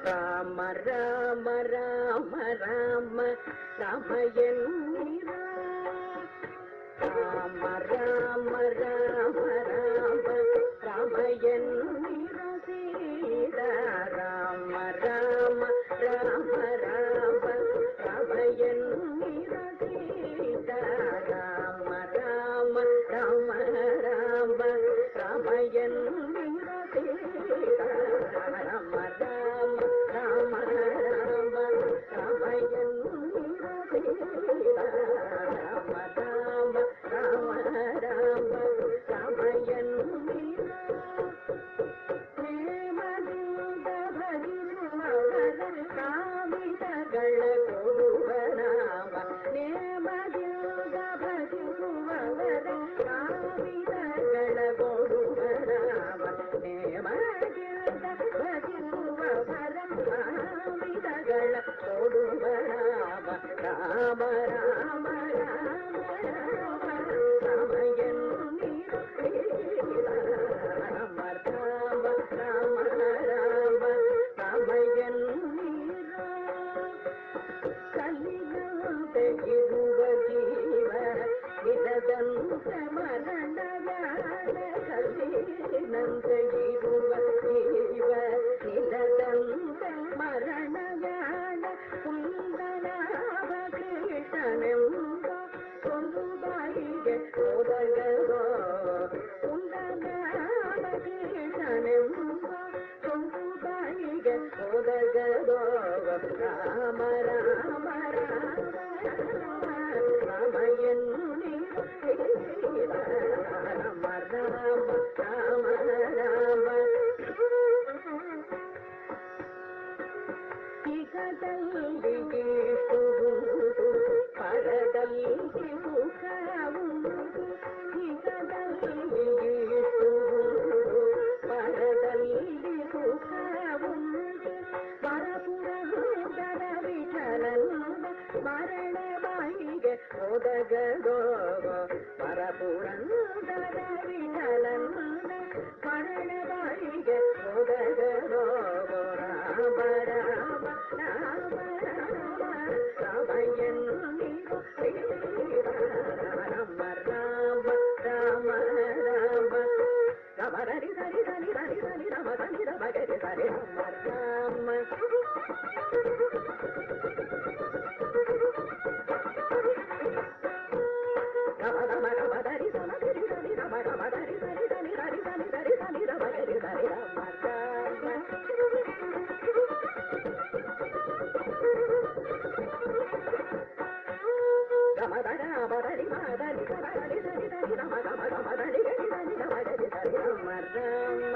ராம ராம ராம ராம ராமயன்னிரா ராம ராம ராம ராம ராமயன்னிரா சீதா ராம ராம ராம ராம ராமயன்னிரா சீதா ராம ராம ராம ராம ராமயன்னிரா சீதா ராம ராம ராம ராம ராமயன்னிரா சீதா ராம ராம ராம ராம ராமயன்னிரா ಪ್ರೇಮದಿಂದ ಭಜಿಸುವವರ ಕಾಮಿತಗಳ ಕೊಡುವ ನಾಮ ನೇಮದಿಂದ ಭಜಿಸುವವರ ಕಾಮಿತಗಳ ಕೊಡುವ ನಾಮ ನೇಮದಿಂದ ಭಜಿಸುವವರ ಕಾಮಿತಗಳ ಕೊಡುವ ನಾಮ ರಾಮ ರಾಮ ರಾಮ ರಾಮ ರಾಮಯನ್ನಿರ ರಾಮ ರಾಮ ರಾಮ ರಾಮ ರಾಮಯನ್ನಿರ ಕಲ್ಲಿನಂತೆ ಇರುವ ಜೀವ ನಿನದಂತೆ ಮರಣಗಾನ ಕಲ್ಲಿನಂತೆ ಇರುವ ಜೀವ ನಿನದಂತೆ ಮರಣಗಾನ ಕುಂದನಾಭ ಕೃಷ್ಣನೆಂಬ ಒಂದು ಬಾಯಿಗೆ ಹೋದಗೋ ಕುಂದನಾಭ ಕೃಷ್ಣನೆಂಬ ಒಂದು ಬಾಯಿಗೆ ಹೋದಗೋ ರಾಮ ರಾಮ ರಾಮ ರಾಮಯನ್ನಿರ ರಾಮ ರಾಮ ರಾಮ ರಾಮ ಇಗದಲ್ಲಿ ಇಷ್ಟುವುದು ಪರದಲ್ಲಿ ಸುಖವುವುದು ಇಗದಲ್ಲಿ ಇಷ್ಟುವುದು ಪರದಲ್ಲಿ ಸುಖವುವುದು ಪರಪುರದ ವಿಠಲಂದ ಮರಣ ಬಾಯಿಗೆ ಹೋದಗೋ ಪರಪುರಂದರ ವಿಠಲಂದ ಮರಣ ಬಾಯಿಗೆ ಹೋದಗೋ ರಾಮ ರಾಮ ರಾಮ ರಾಮ ರಾಮಯನ್ನಿರ ರಾಮ ರಾಮ ರಾಮ ರಾಮ ರಾಮ ಹರಿ ಹರಿ ಹರಿ ಹರಿ ಹರಿ ರಾಮ ಹರಿ ರಾಮ ಗರಿ ಹರಿ ರಾಮ ರಾಮ ರಾಮ ರಾಮ ರಾಮ ಹರಿ ರಾಮ ಗರಿ ಹರಿ ರಾಮ ರಾಮ ಹರಿ ಹರಿ ಹರಿ ಹರಿ ಹರಿ ಹರಿ ಹರಿ ರಾಮ ಗರಿ ಹರಿ ರಾಮ ರಾಮ ರಾಮ ರಾಮ ಹರಿ ಮಾದರಿ ಹರಿ ಹರಿ ಹರಿ ರಾಮ ರಾಮ ರಾಮ ಹರಿ ಗರಿ ಹರಿ ರಾಮ ಗರಿ ಹರಿ ರಾಮ ರಾಮ